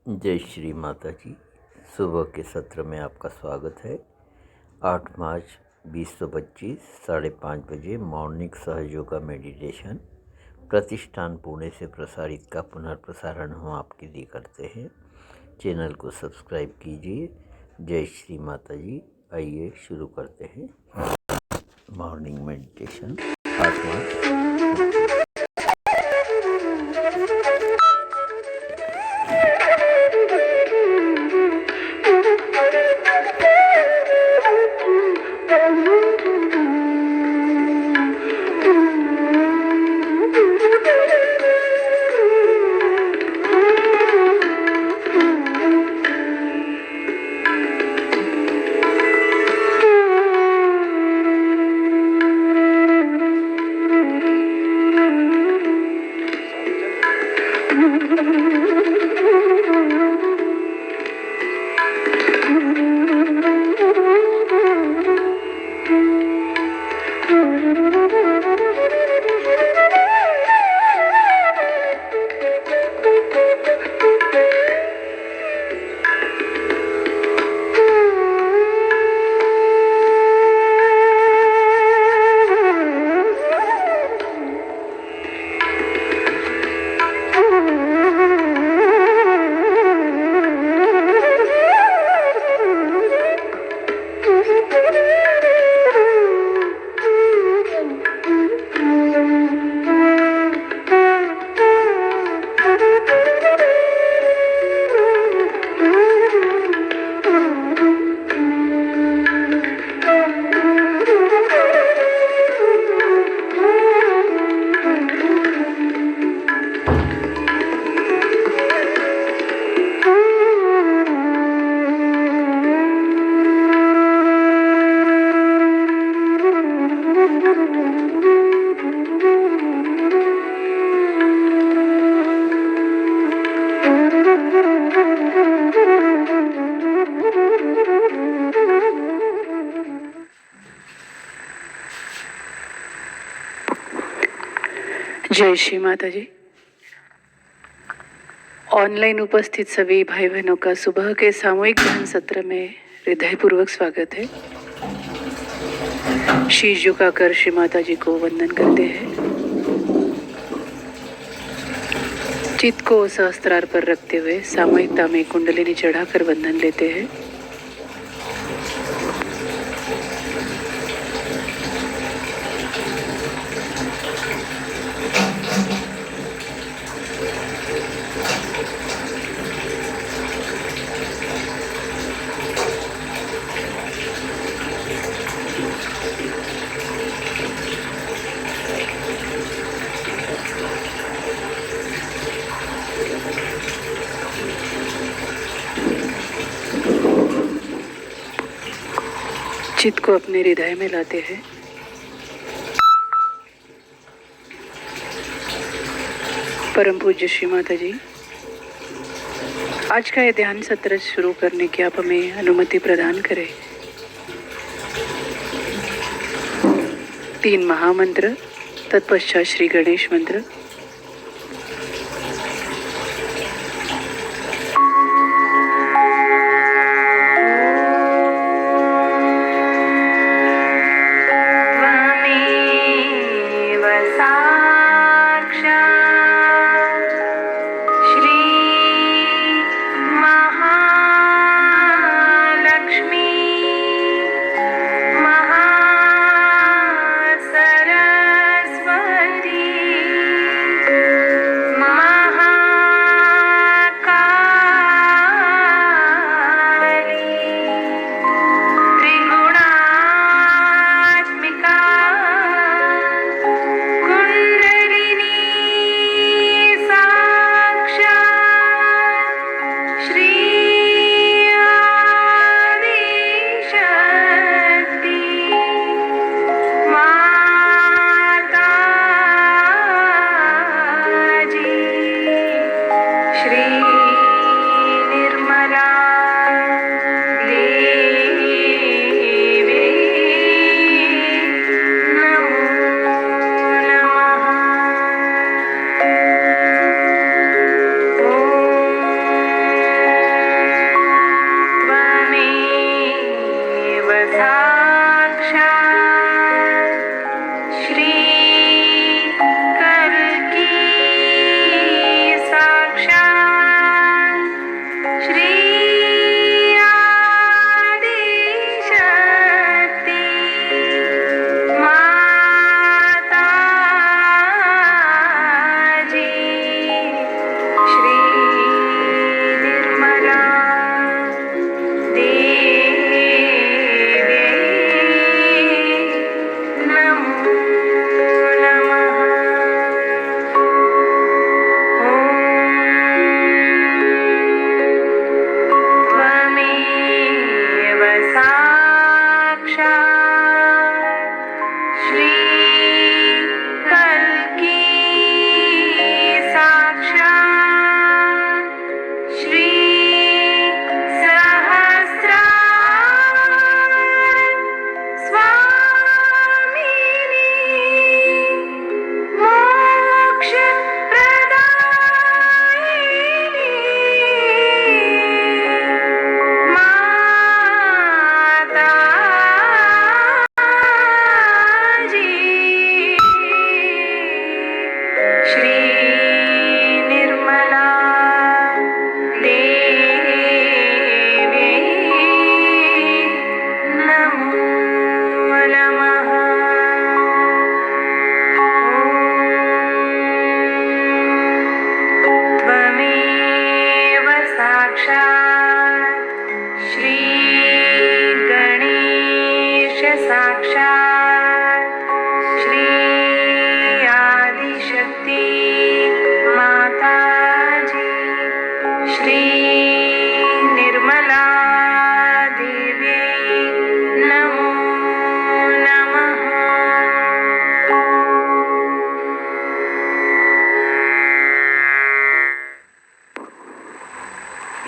जय श्री माता जी। सुबह के सत्र में आपका स्वागत है। 8 मार्च 2025 5:30 बजे मॉर्निंग सहयोगा मेडिटेशन प्रतिष्ठान पुणे से प्रसारित का पुनर्प्रसारण हम आपके लिए करते हैं। चैनल को सब्सक्राइब कीजिए। जय श्री माता जी। आइए शुरू करते हैं मॉर्निंग मेडिटेशन 8 मार्च। जय श्री माता जी। ऑनलाइन उपस्थित सभी भाई बहनों का सुबह के सामूहिक ध्यान सत्र में हृदयपूर्वक स्वागत है। शीश झुकाकर श्री माता जी को वंदन करते हैं। चित्त को सहस्त्रार पर रखते हुए सामूहिकता में कुंडलिनी चढ़ाकर वंदन लेते हैं। चित्त को अपने हृदय में लाते हैं। परम पूज्य श्री माता जी, आज का ये ध्यान सत्र शुरू करने की आप हमें अनुमति प्रदान करें। 3 महामंत्र, तत्पश्चात श्री गणेश मंत्र।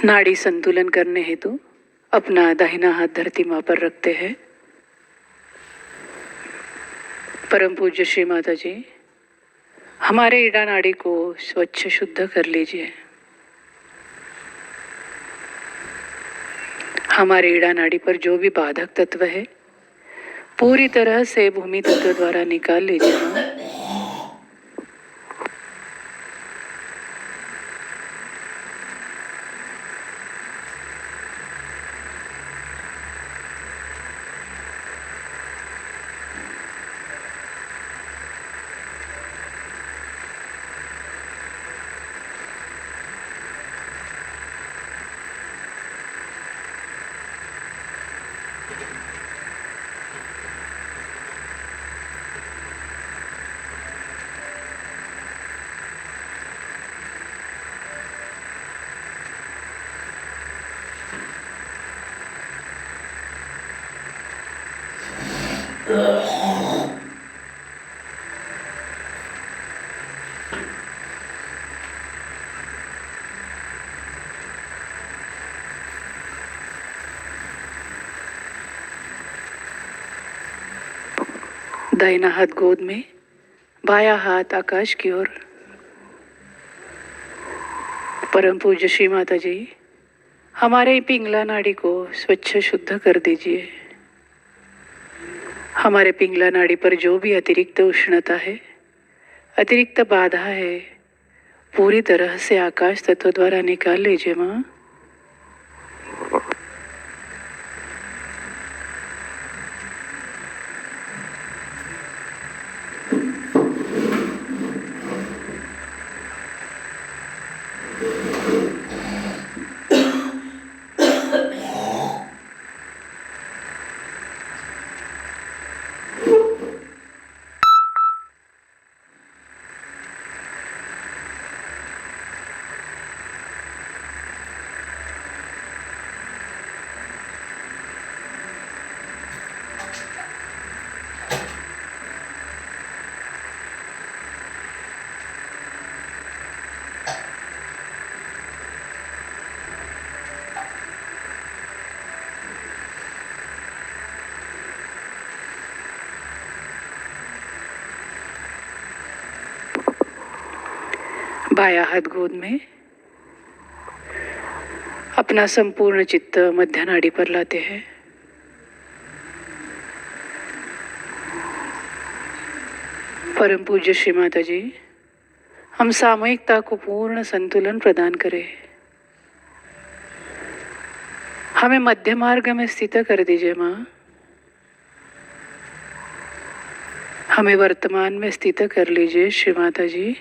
नाड़ी संतुलन करने हेतु अपना दाहिना हाथ धरती माँ पर रखते हैं। परम पूज्य श्री माता जी, हमारे ईड़ा नाड़ी को स्वच्छ शुद्ध कर लीजिए। हमारे ईड़ा नाड़ी पर जो भी बाधक तत्व है पूरी तरह से भूमि तत्व द्वारा निकाल लीजिए माँ। दाहिना हाथ गोद में, बायां हाथ आकाश की ओर। परम पूज्य श्री माता जी, हमारे पिंगला नाड़ी को स्वच्छ शुद्ध कर दीजिए। हमारे पिंगला नाड़ी पर जो भी अतिरिक्त उष्णता है, अतिरिक्त बाधा है, पूरी तरह से आकाश तत्व द्वारा निकाल लीजिए माँ। बायां हाथ गोद में, अपना संपूर्ण चित्त मध्य नाड़ी पर लाते हैं। परम पूज्य श्री माता जी, हम सामूहिकता को पूर्ण संतुलन प्रदान करें। हमें मध्य मार्ग में स्थित कर दीजिए माँ। हमें वर्तमान में स्थित कर लीजिए श्री माता जी।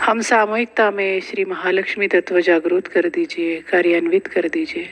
हम सामूहिकता में श्री महालक्ष्मी तत्व जागृत कर दीजिए, कार्यान्वित कर दीजिए।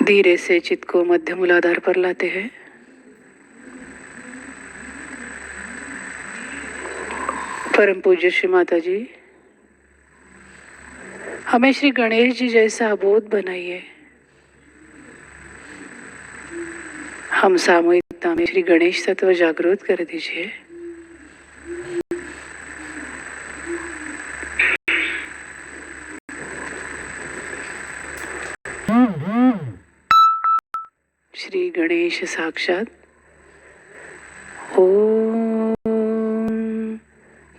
धीरे से चित्त को मध्य मूलाधार पर लाते हैं। परम पूज्य श्री माता जी, हमें श्री गणेश जी जैसा अबोध बनाइए। हम सामूहिकता में श्री गणेश तत्व जागृत कर दीजिए। श्री गणेश साक्षात। ओम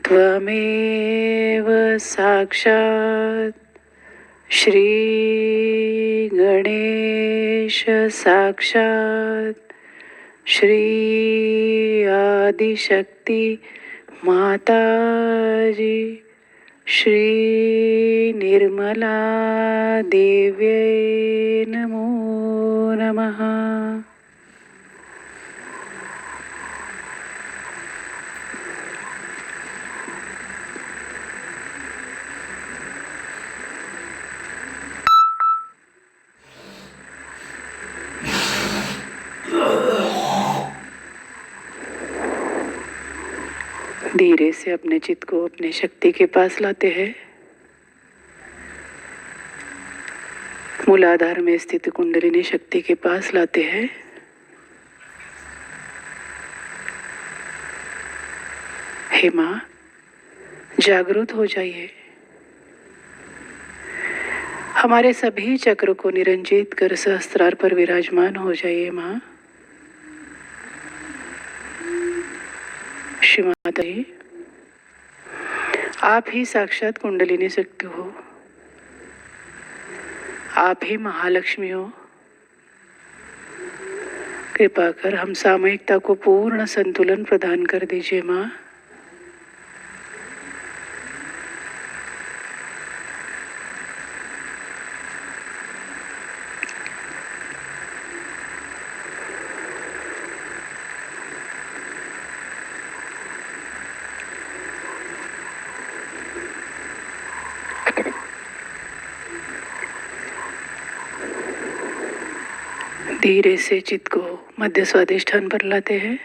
त्वमेव साक्षात श्री गणेश साक्षात श्री आदिशक्ति माता जी श्री निर्मला देव्यै नमो नमः। धीरे से अपने चित्त को अपने शक्ति के पास लाते हैं। मूलाधार में स्थित कुंडलिनी शक्ति के पास लाते हैं। हे माँ, जागरूक हो जाइए। हमारे सभी चक्र को निरंजित कर सहस्त्रार पर विराजमान हो जाइए माँ। श्री माता जी, आप ही साक्षात कुंडलिनी शक्ति हो, आप ही महालक्ष्मी हो। कृपा कर हम सामूहिकता को पूर्ण संतुलन प्रदान कर दीजिए माँ। धीरे से चित्त को मध्य स्वादिष्ठान पर लाते हैं।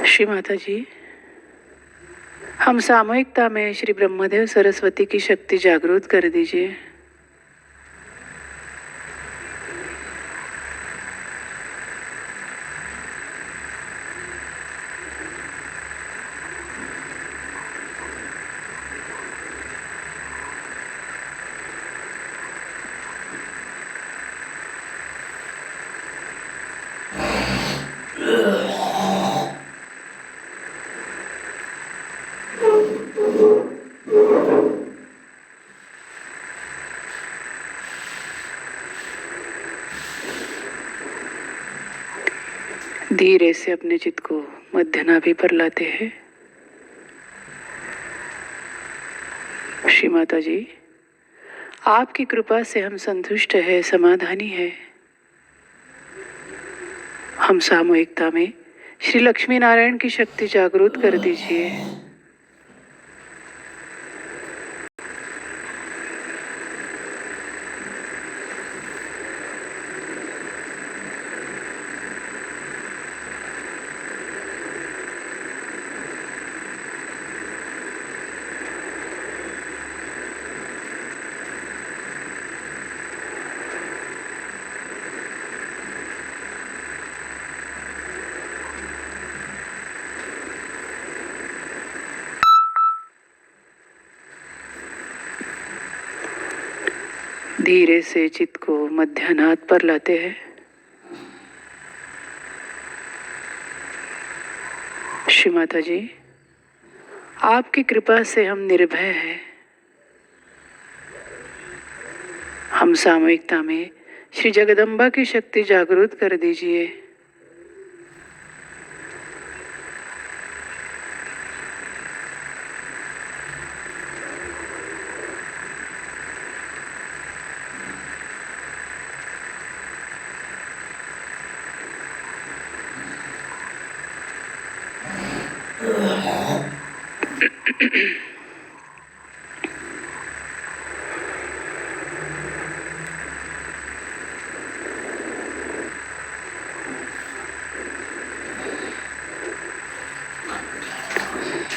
श्री माता जी, हम सामूहिकता में श्री ब्रह्मदेव सरस्वती की शक्ति जागृत कर दीजिए। धीरे से अपने चित्त को मध्य नाभि पर लाते हैं। श्री माता जी, आपकी कृपा से हम संतुष्ट है, समाधानी है। हम सामूहिकता में श्री लक्ष्मी नारायण की शक्ति जागृत कर दीजिए। धीरे से चित्त को मध्याह्नाद पर लाते हैं। श्री माता जी, आपकी कृपा से हम निर्भय हैं। हम सामूहिकता में श्री जगदम्बा की शक्ति जागृत कर दीजिए।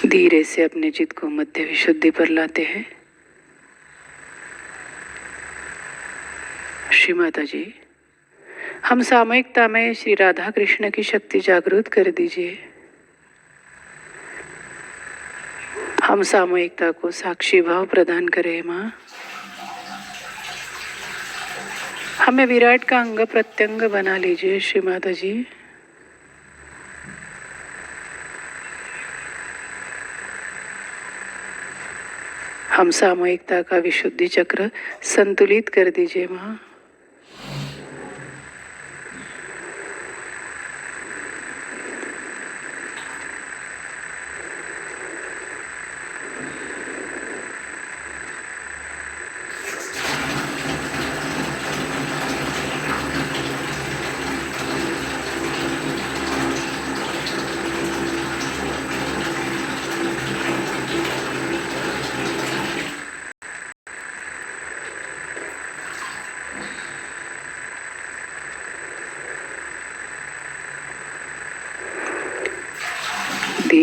धीरे से अपने चित्त को मध्य विशुद्धि पर लाते हैं। श्री माता जी, हम सामूहिकता में श्री राधा कृष्ण की शक्ति जागृत कर दीजिए। हम सामूहिकता को साक्षी भाव प्रदान करें माँ। हमें विराट का अंग प्रत्यंग बना लीजिए श्री माता जी। हम सामूहिकता का विशुद्धि चक्र संतुलित कर दीजिए माँ।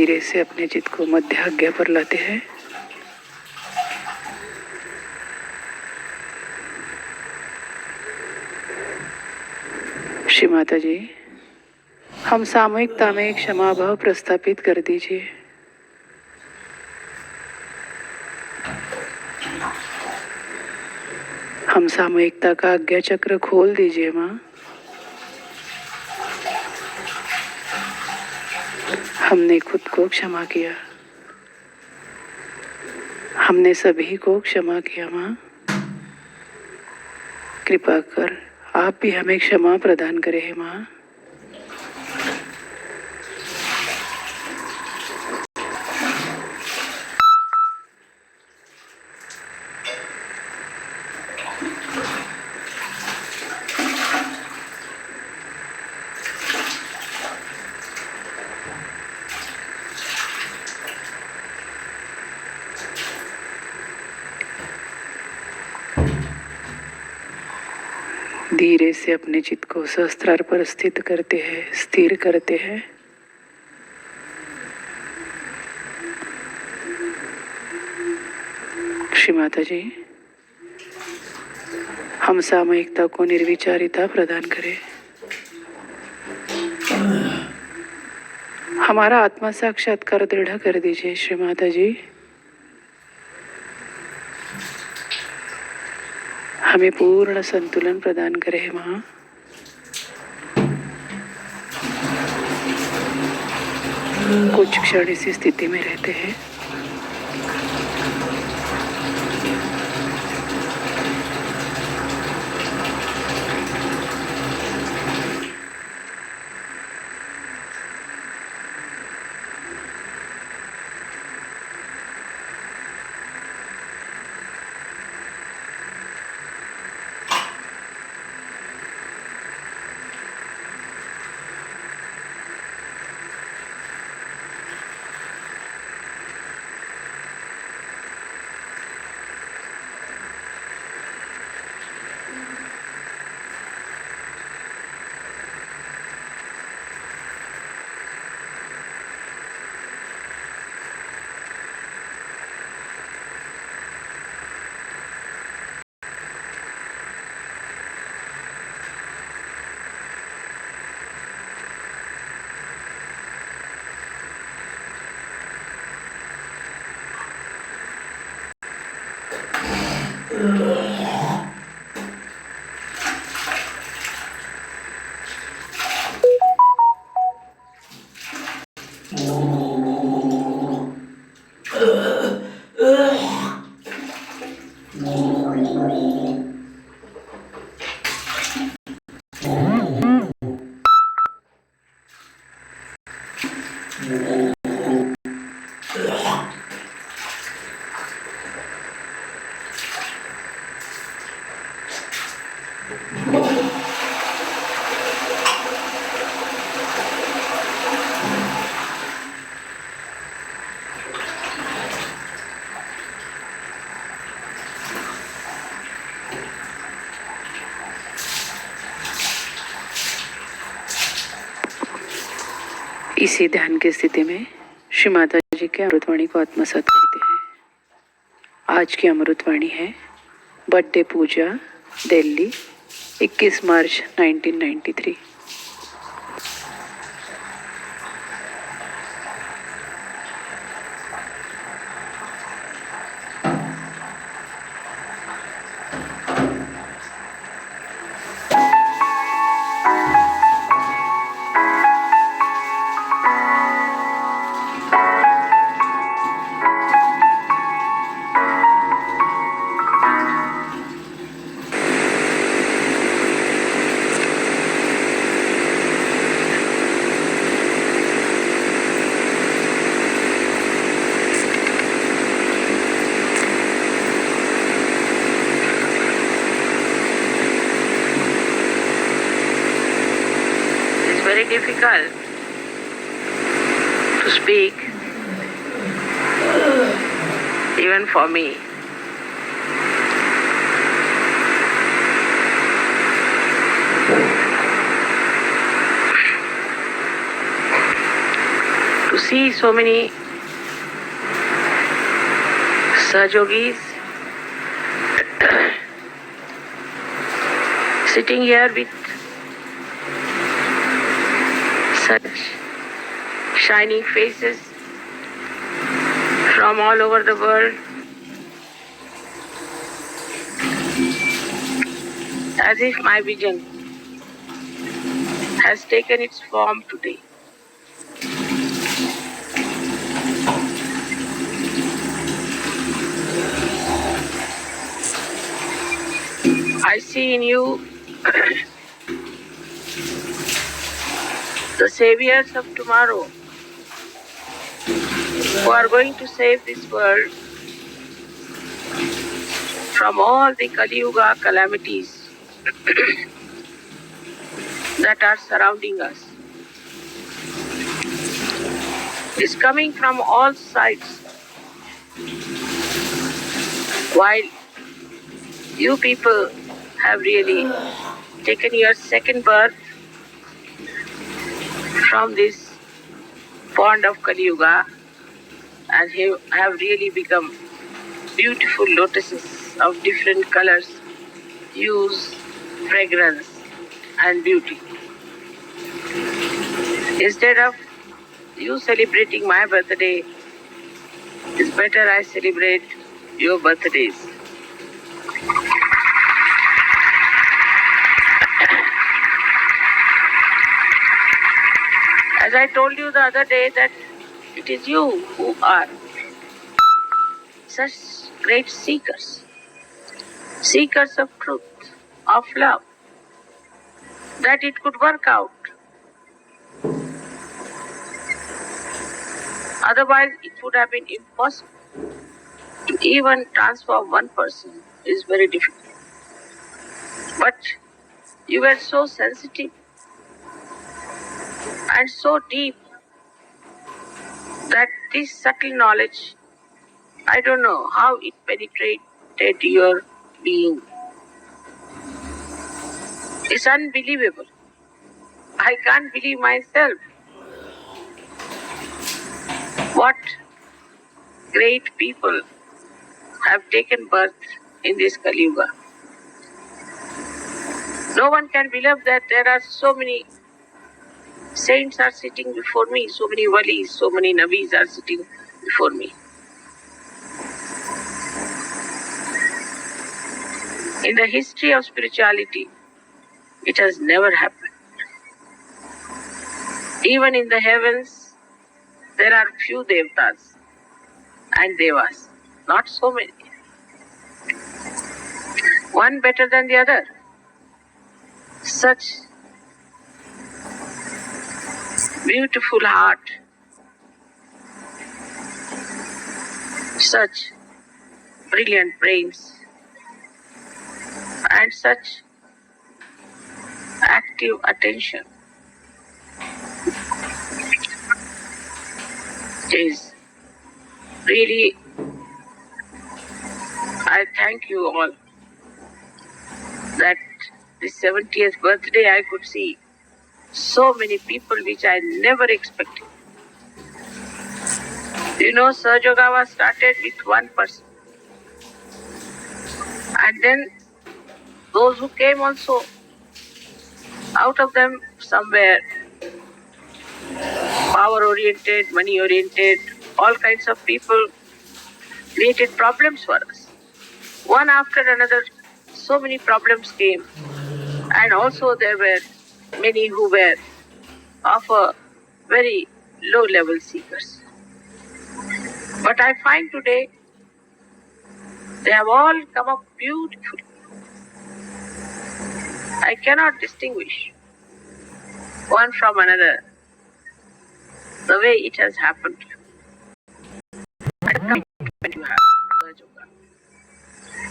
धीरे से अपने चित्त को मध्य आज्ञा पर लाते हैं। श्री माता जी, हम सामूहिकता में क्षमा भाव प्रस्थापित कर दीजिए। हम सामूहिकता का आज्ञा चक्र खोल दीजिए माँ। हमने खुद को क्षमा किया, हमने सभी को क्षमा किया माँ। कृपा कर आप भी हमें क्षमा प्रदान करें माँ। धीरे से अपने चित्त को सहस्त्रार पर स्थित करते हैं, स्थिर करते हैं। श्री माता जी, हम सामूहिकता को निर्विचारिता प्रदान करें। हमारा आत्मा साक्षात्कार दृढ़ कर दीजिए श्री माता जी। हमें पूर्ण संतुलन प्रदान करें माँ। कुछ क्षण इसी स्थिति में रहते हैं। इसी ध्यान की स्थिति में श्री माता जी के अमृतवाणी को आत्मसात करते हैं। आज की अमृतवाणी है birthday Puja, Delhi, 21 March 1993। Very difficult to speak, even for me. To see so many Sahajogis sitting here with such shining faces from all over the world, as if my vision has taken its form today. I see in you the saviors of tomorrow who are going to save this world from all the Kali Yuga calamities that are surrounding us. It's coming from all sides. While you people have really taken your second birth from this pond of Kali Yuga and have really become beautiful lotuses of different colors, hues, fragrance and beauty. Instead of you celebrating my birthday, it's better I celebrate your birthdays. As I told you the other day that it is you who are such great seekers, seekers of truth, of love, that it could work out. Otherwise, it would have been impossible. To even transform one person is very difficult. But you were so sensitive and so deep that this subtle knowledge, I don't know how it penetrated your being. It's unbelievable. I can't believe myself. What great people have taken birth in this Kali Yuga. No one can believe that there are so many saints are sitting before me, so many walis, so many nabis are sitting before me. In the history of spirituality, it has never happened. Even in the heavens, there are few devtas and devas, not so many. One better than the other. Such beautiful heart, such brilliant brains, and such active attention is really, I thank you all that this 70th birthday I could see so many people which I never expected. You know, Sahaja Yoga was started with one person. And then those who came also, out of them some were power oriented, money oriented, all kinds of people created problems for us. One after another, so many problems came. And also there were many who were of a very low level seekers. But I find today they have all come up beautifully. I cannot distinguish one from another the way it has happened. And commitment you have to Sahaja Yoga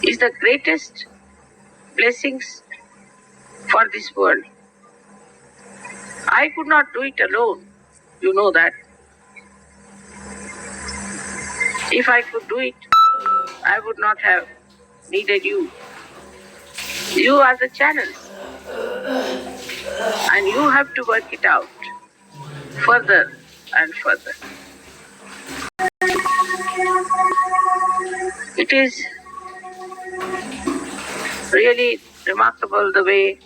is the greatest blessings for this world. I could not do it alone, you know that. If I could do it, I would not have needed you. You are the channels, and you have to work it out further and further. It is really remarkable the way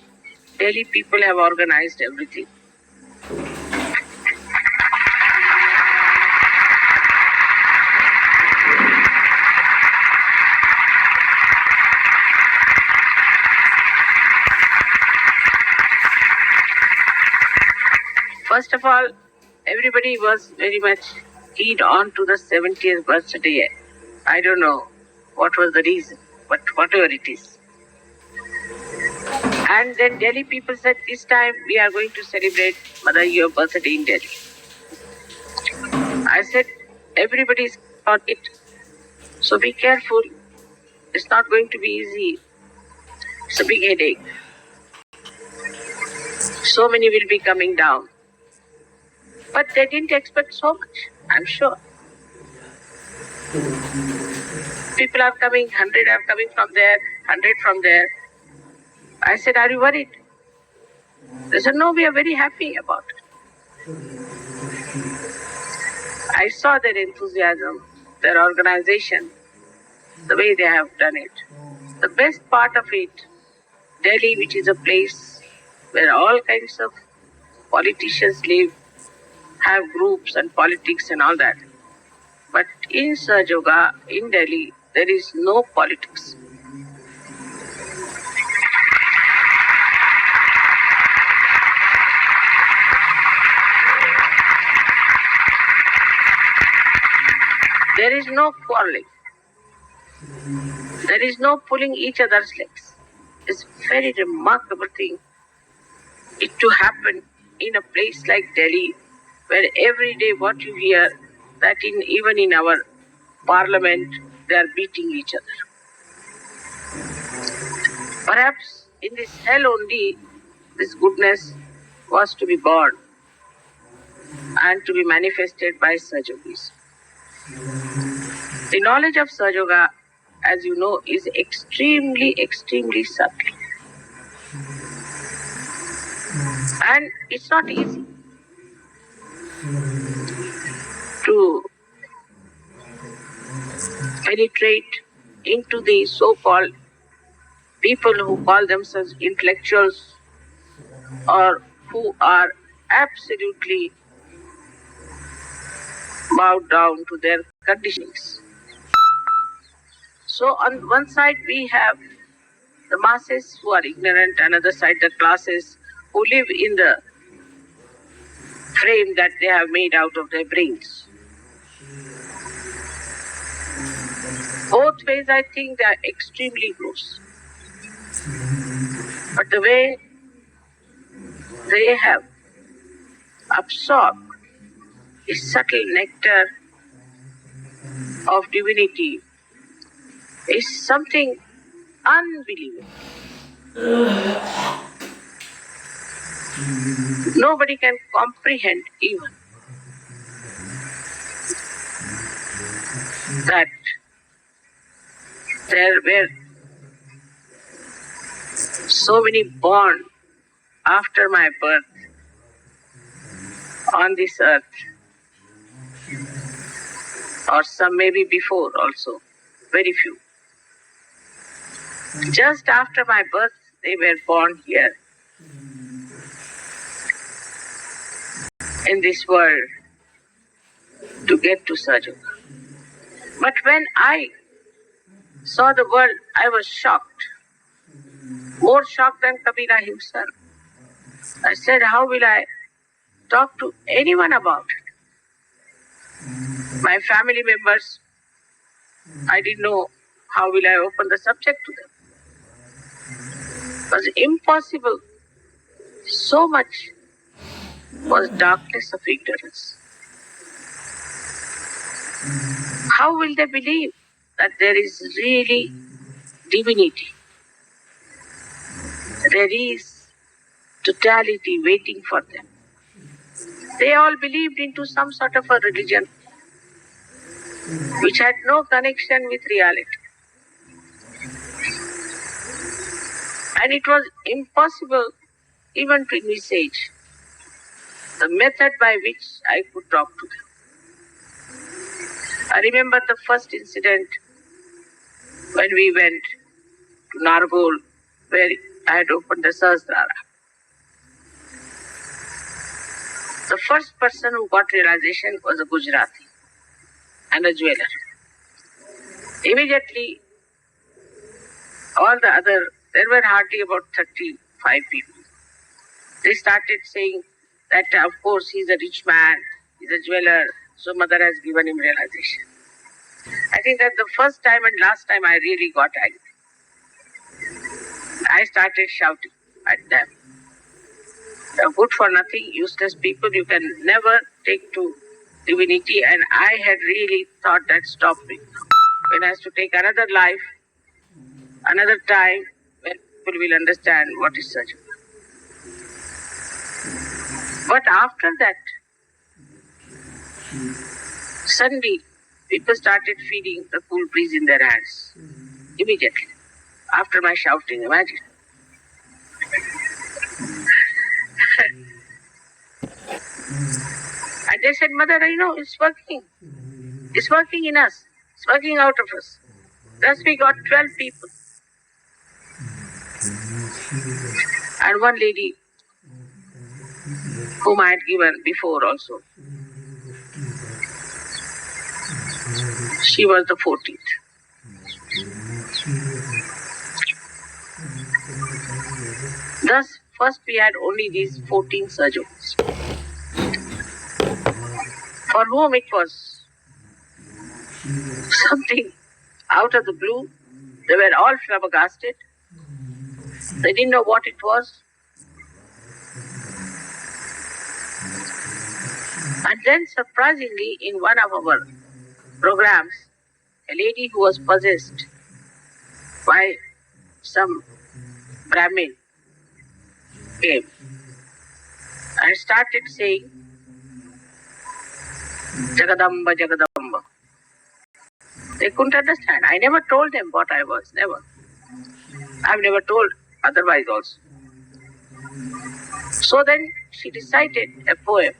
Delhi people have organized everything. First of all, everybody was very much keyed on to the 70th birthday. I don't know what was the reason, but whatever it is. And then Delhi people said, this time we are going to celebrate Mother, your birthday in Delhi. I said, everybody is on it. So be careful. It's not going to be easy. It's a big headache. So many will be coming down. But they didn't expect so much, I'm sure. People are coming, 100 are coming from there, 100 from there. I said, are you worried? They said, no, we are very happy about it. I saw their enthusiasm, their organization, the way they have done it. The best part of it, Delhi, which is a place where all kinds of politicians live, have groups and politics and all that. But in Sahajoga, in Delhi, there is no politics. There is no quarreling. There is no pulling each other's legs. It's a very remarkable thing it to happen in a place like Delhi, where every day what you hear, that even in our parliament, they are beating each other. Perhaps in this hell only, this goodness was to be born and to be manifested by Sahajogis. The knowledge of Sahajoga, as you know, is extremely, extremely subtle. And it's not easy to penetrate into the so-called people who call themselves intellectuals or who are absolutely bowed down to their conditionings. So on one side we have the masses who are ignorant, another side the classes who live in the frame that they have made out of their brains. Both ways I think they are extremely gross. But the way they have absorbed the subtle nectar of divinity is something unbelievable. Nobody can comprehend even that there were so many born after my birth on this earth, or some maybe before also, very few. Just after my birth, they were born here in this world to get to Sahajoga. But when I saw the world, I was shocked, more shocked than Kabira himself. I said, how will I talk to anyone about it? My family members, I didn't know how will I open the subject to them. It was impossible. So much was darkness of ignorance. How will they believe that there is really divinity? There is totality waiting for them. They all believed into some sort of a religion which had no connection with reality. And it was impossible even to envisage the method by which I could talk to them. I remember the first incident when we went to Nargol, where I had opened the Sahasrara. The first person who got realization was a Gujarati and a jeweler. Immediately, there were hardly about 35 people. They started saying that, of course, he's a rich man, he's a jeweler, so mother has given him realization. I think that's the first time and last time I really got angry. I started shouting at them. They're good for nothing, useless people, you can never take to divinity, and I had really thought that stopped me. When I have to take another life, another time, when people will understand what is such. But after that, suddenly, people started feeling the cool breeze in their hands. Immediately. After my shouting, imagine. And they said, Mother, it's working. It's working in us. It's working out of us. Thus we got 12 people. And one lady whom I had given before also. She was the 14th. Thus, first we had only these 14 surgeons, for whom it was something out of the blue. They were all flabbergasted. They didn't know what it was. And then surprisingly, in one of our programs, a lady who was possessed by some Brahmin came and started saying, Jagadamba, Jagadamba. They couldn't understand. I never told them what I was, never. I've never told otherwise also. So then she recited a poem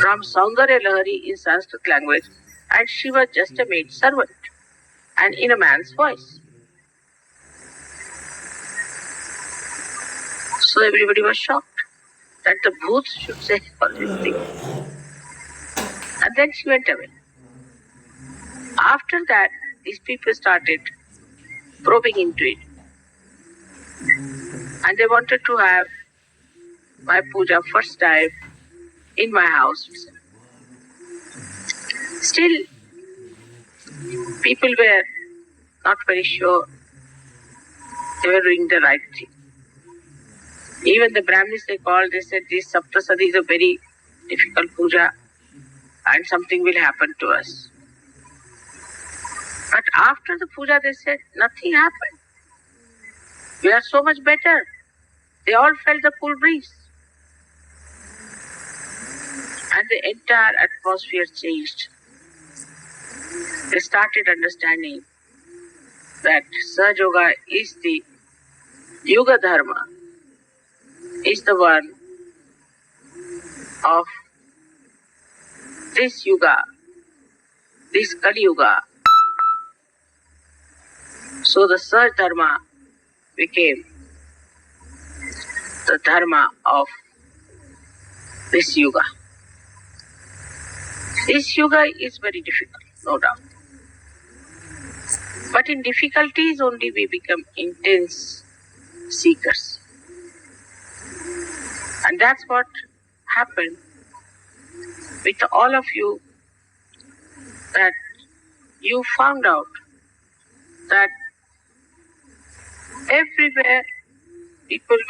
from Saundarya Lahari in Sanskrit language, and she was just a maid servant and in a man's voice. So everybody was shocked that the bhoots should say all these things. And then she went away. After that, these people started probing into it. And they wanted to have my puja first time in my house. Still, people were not very sure they were doing the right thing. Even the Brahmins they called, they said this Saptasadi is a very difficult puja and something will happen to us. But after the puja they said nothing happened. We are so much better. They all felt the cool breeze. And the entire atmosphere changed. They started understanding that Sahaja Yoga is the Yuga Dharma, is the one of this Yuga, this Kali Yuga. So the Sahaja Dharma became the Dharma of this Yuga. This Yuga is very difficult, no doubt. But in difficulties only we become intense seekers. And that's what happened with all of you, that you found out that everywhere people were